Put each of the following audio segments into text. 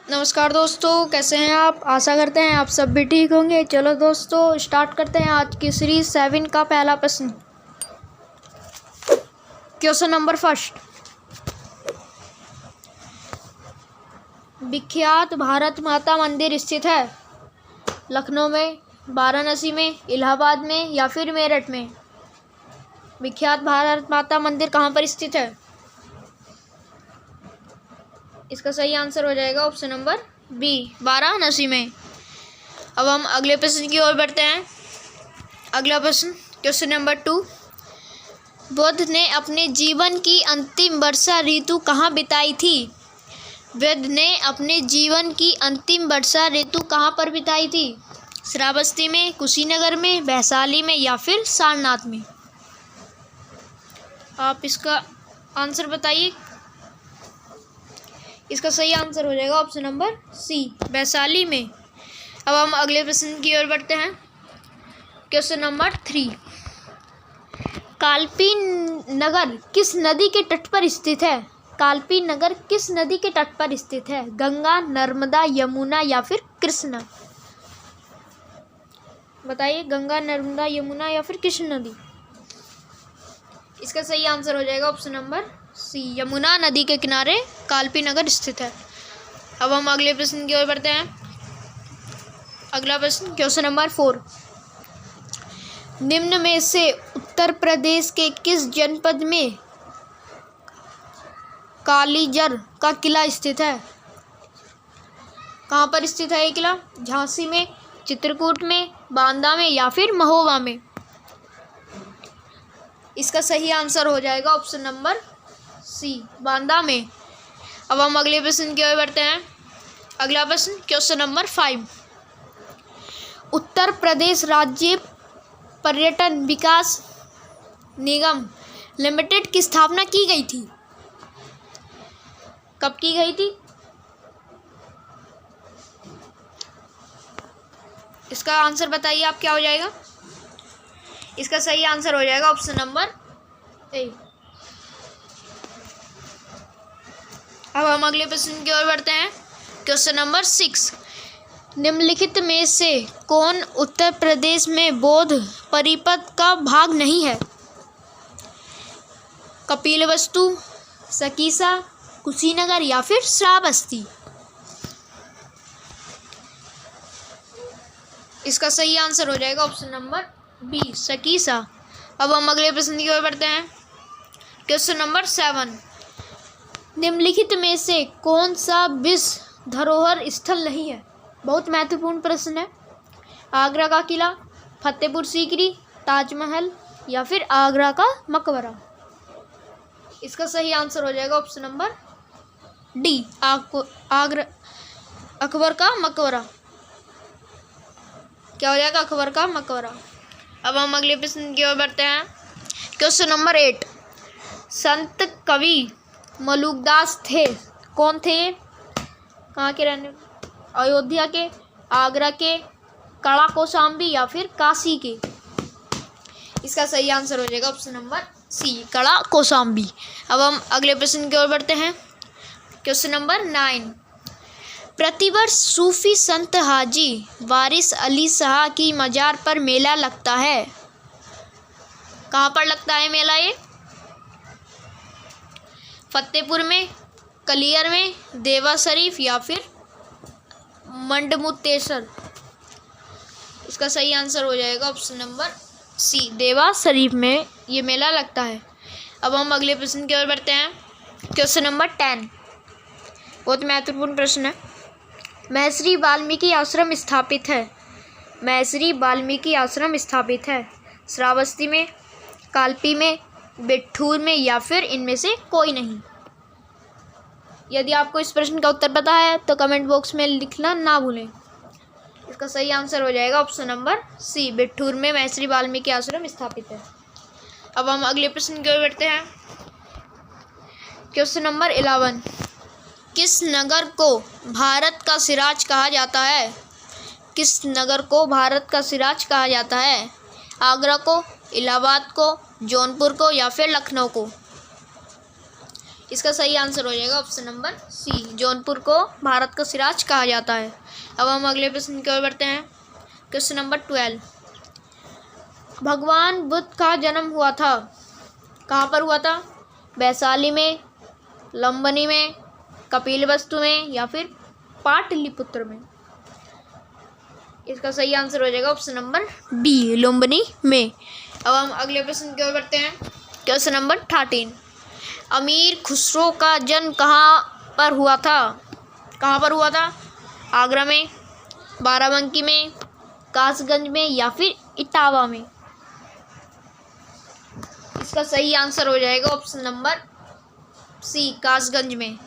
नमस्कार दोस्तों, कैसे हैं आप। आशा करते हैं आप सब भी ठीक होंगे। चलो दोस्तों, स्टार्ट करते हैं आज की सीरीज 7 का पहला प्रश्न। Question number first. विख्यात भारत माता मंदिर स्थित है लखनऊ में, वाराणसी में, इलाहाबाद में या फिर मेरठ में। विख्यात भारत माता मंदिर कहाँ पर स्थित है? इसका सही आंसर हो जाएगा ऑप्शन नंबर बी, वाराणसी में। अब हम अगले प्रश्न की ओर बढ़ते हैं। अगला प्रश्न, क्वेश्चन नंबर 2। बुद्ध ने अपने जीवन की अंतिम वर्षा ऋतु कहाँ बिताई थी? बुद्ध ने अपने जीवन की अंतिम वर्षा ऋतु कहाँ पर बिताई थी? श्रावस्ती में, कुशीनगर में, वैशाली में या फिर सारनाथ में। आप इसका आंसर बताइए। इसका सही आंसर हो जाएगा ऑप्शन नंबर सी, वैशाली में। अब हम अगले प्रश्न की ओर बढ़ते हैं। Question number 3। कालपी नगर किस नदी के तट पर स्थित है? कालपी नगर किस नदी के तट पर स्थित है? गंगा, नर्मदा, यमुना या फिर कृष्णा। बताइए, गंगा, नर्मदा, यमुना या फिर कृष्ण नदी। इसका सही आंसर हो जाएगा ऑप्शन नंबर सी, यमुना नदी के किनारे कालपी नगर स्थित है। अब हम अगले प्रश्न की ओर बढ़ते हैं। अगला प्रश्न, क्वेश्चन नंबर 4। निम्न में से उत्तर प्रदेश के किस जनपद में कालीजर का किला स्थित है? कहाँ पर स्थित है ये किला? झांसी में, चित्रकूट में, बांदा में या फिर महोबा में। इसका सही आंसर हो जाएगा ऑप्शन नंबर सी, बांदा में। अब हम अगले प्रश्न की ओर बढ़ते हैं। अगला प्रश्न, क्वेश्चन नंबर 5। उत्तर प्रदेश राज्य पर्यटन विकास निगम लिमिटेड की स्थापना की गई थी? कब की गई थी? इसका आंसर बताइए आप, क्या हो जाएगा? इसका सही आंसर हो जाएगा ऑप्शन नंबर ए। अब हम अगले प्रश्न की ओर बढ़ते हैं। Question number 6। निम्नलिखित में से कौन उत्तर प्रदेश में बौद्ध परिपथ का भाग नहीं है? कपिलवस्तु, सकीसा, कुशीनगर या फिर श्रावस्ती। इसका सही आंसर हो जाएगा ऑप्शन नंबर बी, सकीसा। अब हम अगले प्रश्न की ओर बढ़ते हैं। Question number 7। निम्नलिखित में से कौन सा विश्व धरोहर स्थल नहीं है? बहुत महत्वपूर्ण प्रश्न है। आगरा का किला, फतेहपुर सीकरी, ताजमहल या फिर आगरा का मकबरा। इसका सही आंसर हो जाएगा option number D, Agra Akbar का मकबरा। क्या हो जाएगा? अकबर का मकबरा। अब हम अगले प्रश्न की ओर बढ़ते हैं। Question number 8। संत कवि मलुकदास थे, कौन थे? कहाँ के रहने? अयोध्या के, आगरा के, कड़ा कौशाम्बी या फिर काशी के। इसका सही आंसर हो जाएगा ऑप्शन नंबर सी, कड़ा कौशाम्बी। अब हम अगले प्रश्न की ओर बढ़ते हैं। Question number 9। प्रतिवर्ष सूफी संत हाजी वारिस अली शाह की मजार पर मेला लगता है। कहाँ पर लगता है मेला ये? फतेहपुर में, कलियर में, देवा शरीफ या फिर मंडमुतेश्वर। इसका सही आंसर हो जाएगा ऑप्शन नंबर सी, देवा शरीफ में ये मेला लगता है। अब हम अगले प्रश्न की ओर बढ़ते हैं। Question number 10। बहुत महत्वपूर्ण प्रश्न है। महर्षि वाल्मीकि आश्रम स्थापित है। महर्षि वाल्मीकि आश्रम स्थापित है श्रावस्ती में, कालपी में, बिठूर में या फिर इनमें से कोई नहीं। यदि आपको इस प्रश्न का उत्तर पता है तो कमेंट बॉक्स में लिखना ना भूलें। इसका सही आंसर हो जाएगा ऑप्शन नंबर सी, बिठूर में महर्षि वाल्मीकि आश्रम स्थापित है। अब हम अगले प्रश्न की ओर बढ़ते हैं। Question number 11। किस नगर को भारत का सिराज कहा जाता है? किस नगर को भारत का सिराज कहा जाता है? आगरा को, इलाहाबाद को, जौनपुर को या फिर लखनऊ को। इसका सही आंसर हो जाएगा ऑप्शन नंबर सी, जौनपुर को भारत का सिराज कहा जाता है। अब हम अगले प्रश्न की ओर बढ़ते हैं। क्वेश्चन नंबर 12, भगवान बुद्ध का जन्म हुआ था, कहाँ पर हुआ था? वैशाली में, लुम्बिनी में, कपिलवस्तु में या फिर पाटलिपुत्र में? इसका सही आंसर हो जाएगा ऑप्शन नंबर बी, लुम्बिनी में। अब हम अगले प्रश्न की ओर बढ़ते हैं। क्वेश्चन नंबर 13, अमीर खुसरो का जन्म कहाँ पर हुआ था? कहाँ पर हुआ था? आगरा में, बाराबंकी में, कासगंज में या फिर इटावा में? इसका सही आंसर हो जाएगा ऑप्शन नंबर सी, कासगंज में।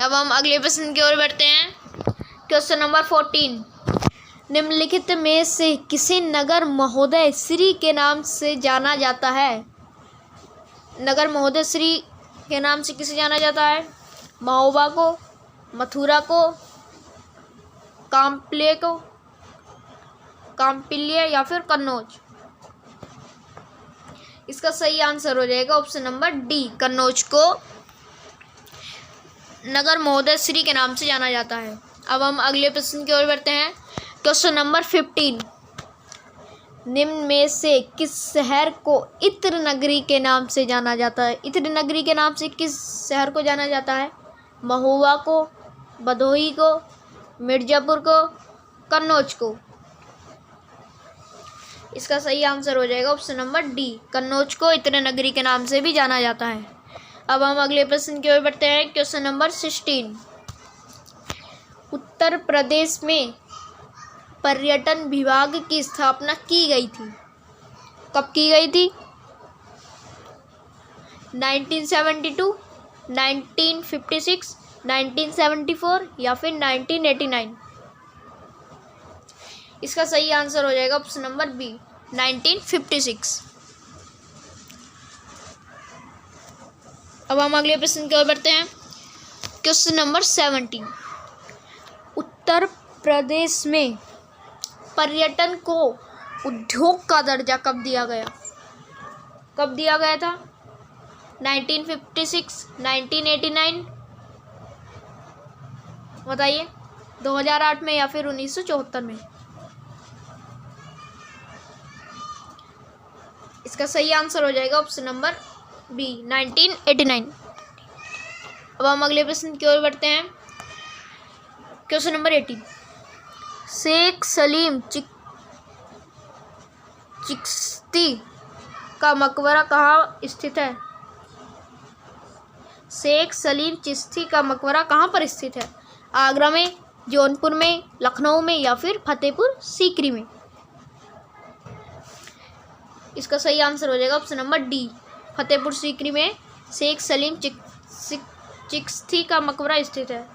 अब हम अगले प्रश्न की ओर बढ़ते हैं। क्वेश्चन नंबर 14, निम्नलिखित में से किसे नगर महोदय श्री के नाम से जाना जाता है? नगर महोदय श्री के नाम से किसे जाना जाता है? महोबा को, मथुरा को, काम्पिल्य या फिर कन्नौज? इसका सही आंसर हो जाएगा ऑप्शन नंबर डी, कन्नौज को नगर महोदय श्री के नाम से जाना जाता है। अब हम अगले प्रश्न की ओर बढ़ते हैं। क्वेश्चन नंबर 15, निम्न में से किस शहर को इत्र नगरी के नाम से जाना जाता है? इत्र नगरी के नाम से किस शहर को जाना जाता है? महोबा को, भदोही को, मिर्जापुर को, कन्नौज को? इसका सही आंसर हो जाएगा ऑप्शन नंबर डी, कन्नौज को इत्र नगरी के नाम से भी जाना जाता है। अब हम अगले प्रश्न की ओर बढ़ते हैं। क्वेश्चन नंबर 16, उत्तर प्रदेश में पर्यटन विभाग की स्थापना की गई थी, कब की गई थी? 1972, 1956, 1974 या फिर 1989? इसका सही आंसर हो जाएगा ऑप्शन नंबर बी, 1956। अब हम अगले प्रश्न की ओर बढ़ते हैं। क्वेश्चन नंबर 17, उत्तर प्रदेश में पर्यटन को उद्योग का दर्जा कब दिया गया? कब दिया गया था? 1956, 1989? बताइए, 2008 में या फिर 1974 में? इसका सही आंसर हो जाएगा ऑप्शन नंबर बी, 1989। अब हम अगले प्रश्न की ओर बढ़ते हैं। क्वेश्चन नंबर 18, शेख सलीम चिश्ती का मकबरा कहाँ स्थित है? शेख सलीम चिश्ती का मकबरा कहाँ पर स्थित है? आगरा में, जौनपुर में, लखनऊ में या फिर फतेहपुर सीकरी में? इसका सही आंसर हो जाएगा option number D, Fatehpur Sikri में शेख सलीम चिश्ती का मकबरा स्थित है।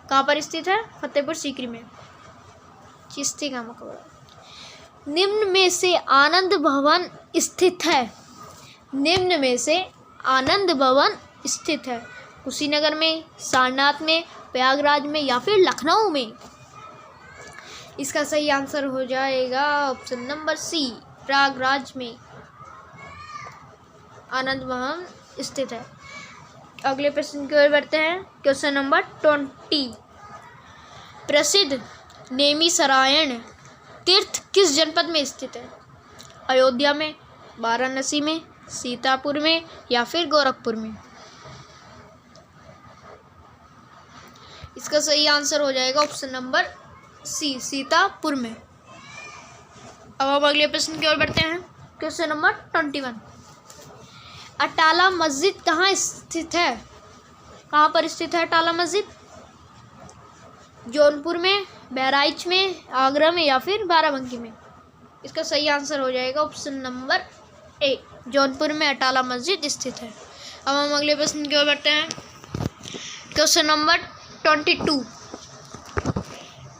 कहाँ पर स्थित है? फतेहपुर सीकरी में चिश्ती का मकबरा। निम्न में से आनंद भवन स्थित है, निम्न में से आनंद भवन स्थित है कुशीनगर में, सारनाथ में, प्रयागराज में या फिर लखनऊ में? इसका सही आंसर हो जाएगा ऑप्शन नंबर सी, प्रयागराज में आनंद भवन स्थित है। अगले प्रश्न की ओर बढ़ते हैं। क्वेश्चन नंबर 20, प्रसिद्ध नेमिषारण्य तीर्थ किस जनपद में स्थित है? अयोध्या में, वाराणसी में, सीतापुर में या फिर गोरखपुर में? इसका सही आंसर हो जाएगा ऑप्शन नंबर सी, सीतापुर में। अब हम अगले प्रश्न की ओर बढ़ते हैं। क्वेश्चन नंबर 21, अटाला मस्जिद कहाँ स्थित है? कहाँ पर स्थित है अटाला मस्जिद? जौनपुर में, बहराइच में, आगरा में या फिर बाराबंकी में? इसका सही आंसर हो जाएगा ऑप्शन नंबर ए, जौनपुर में अटाला मस्जिद स्थित है। अब हम अगले प्रश्न की ओर बढ़ते हैं। क्वेश्चन नंबर 22,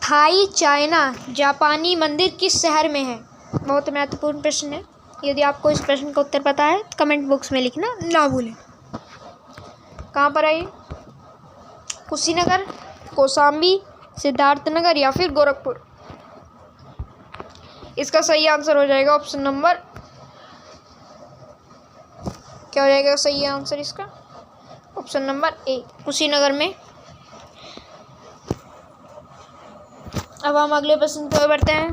थाई चाइना जापानी मंदिर किस शहर में है? बहुत महत्वपूर्ण प्रश्न है। यदि आपको इस प्रश्न का उत्तर पता है तो कमेंट बॉक्स में लिखना ना भूलें। कहाँ पर है ये? कुशीनगर, कौशाम्बी, सिद्धार्थनगर या फिर गोरखपुर? इसका सही आंसर हो जाएगा ऑप्शन नंबर क्या हो जाएगा सही आंसर इसका? ऑप्शन नंबर ए, कुशीनगर में। अब हम अगले प्रश्न की ओर बढ़ते हैं।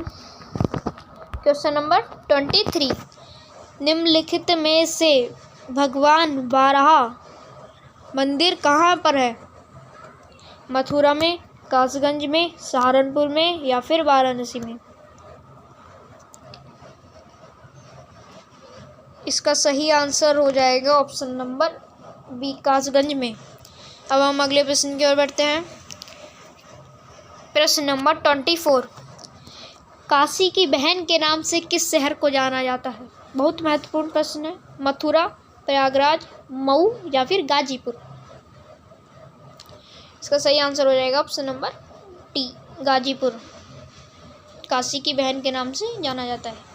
Question number 23। निम्नलिखित में से भगवान बारहा मंदिर कहाँ पर है? मथुरा में, कासगंज में, सहारनपुर में या फिर वाराणसी में? इसका सही आंसर हो जाएगा ऑप्शन नंबर बी, कासगंज में। अब हम अगले प्रश्न की ओर बढ़ते हैं। प्रश्न नंबर 24। काशी की बहन के नाम से किस शहर को जाना जाता है? बहुत महत्वपूर्ण प्रश्न है। मथुरा, प्रयागराज, मऊ या फिर गाजीपुर? इसका सही आंसर हो जाएगा option number D, Ghazipur. Kashi की बहन के नाम से जाना जाता है।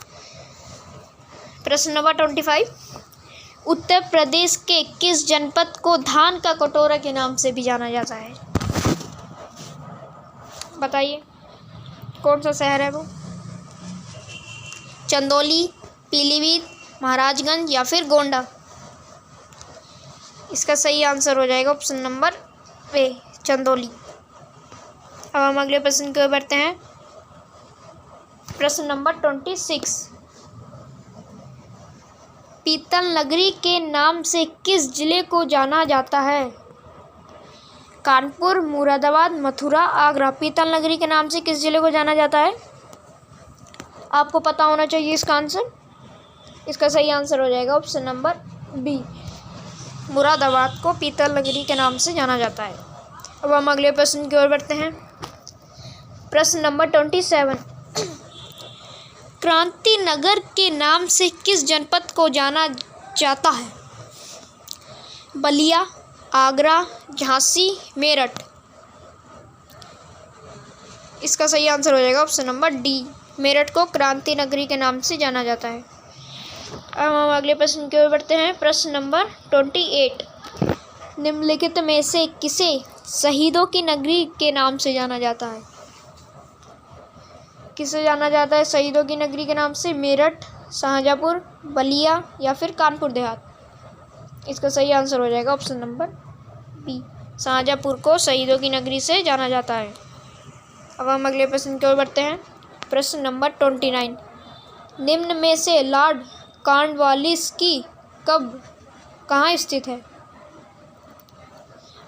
प्रश्न नंबर 25। उत्तर प्रदेश के किस जनपद को धान का कटोरा के नाम से भी जाना जाता है? बताइए कौन सा शहर है वो? चंदौली, पीलीभीत, महाराजगंज या फिर गोंडा? इसका सही आंसर हो जाएगा ऑप्शन नंबर ए, चंदौली। अब हम अगले प्रश्न की ओर बढ़ते हैं। प्रश्न नंबर 26। पीतल नगरी के नाम से किस जिले को जाना जाता है? कानपुर, मुरादाबाद, मथुरा, आगरा? पीतल नगरी के नाम से किस जिले को जाना जाता है? आपको पता होना चाहिए इसका आंसर। इसका सही आंसर हो जाएगा ऑप्शन नंबर बी, मुरादाबाद को पीतल नगरी के नाम से जाना जाता है। अब हम अगले प्रश्न की ओर बढ़ते हैं। प्रश्न नंबर 27। क्रांति नगर के नाम से किस जनपद को जाना जाता है? बलिया, आगरा, झांसी, मेरठ? इसका सही आंसर हो जाएगा ऑप्शन नंबर डी, मेरठ को क्रांति नगरी के नाम से जाना जाता है। अब हम अगले प्रश्न की ओर बढ़ते हैं। प्रश्न नंबर 28। निम्नलिखित में से किसे शहीदों की नगरी के नाम से जाना जाता है? किसे जाना जाता है शहीदों की नगरी के नाम से? मेरठ, शाहजहाँपुर, बलिया या फिर कानपुर देहात? इसका सही आंसर हो जाएगा ऑप्शन नंबर बी, शाहजहाँपुर को शहीदों की नगरी से जाना जाता है। अब हम अगले प्रश्न की ओर बढ़ते हैं। प्रश्न नंबर 29। निम्न में से लॉर्ड कॉर्नवालिस की कहाँ स्थित है?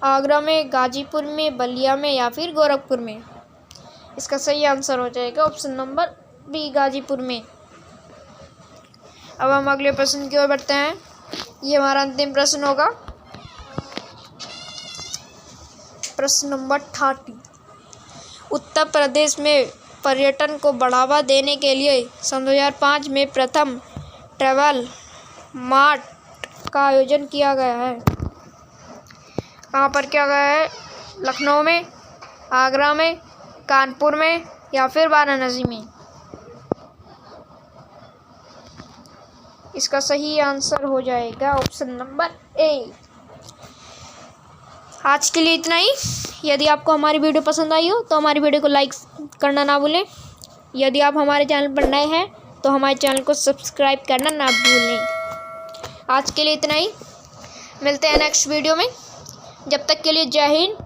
आगरा में, गाजीपुर में, बलिया में या फिर गोरखपुर में? इसका सही आंसर हो जाएगा ऑप्शन नंबर बी, गाजीपुर में। अब हम अगले प्रश्न की ओर बढ़ते हैं। ये हमारा अंतिम प्रश्न होगा। प्रश्न नंबर 30। उत्तर प्रदेश में पर्यटन को बढ़ावा देने के लिए सन 2005 में प्रथम ट्रैवल मार्ट का आयोजन किया गया है। कहाँ पर किया गया है? लखनऊ में, आगरा में, कानपुर में या फिर वाराणसी में? इसका सही आंसर हो जाएगा ऑप्शन नंबर ए। आज के लिए इतना ही। यदि आपको हमारी वीडियो पसंद आई हो तो हमारी वीडियो को लाइक करना ना भूलें। यदि आप हमारे चैनल पर नए हैं तो हमारे चैनल को सब्सक्राइब करना ना भूलें। आज के लिए इतना ही, मिलते हैं नेक्स्ट वीडियो में। जब तक के लिए जय हिंद,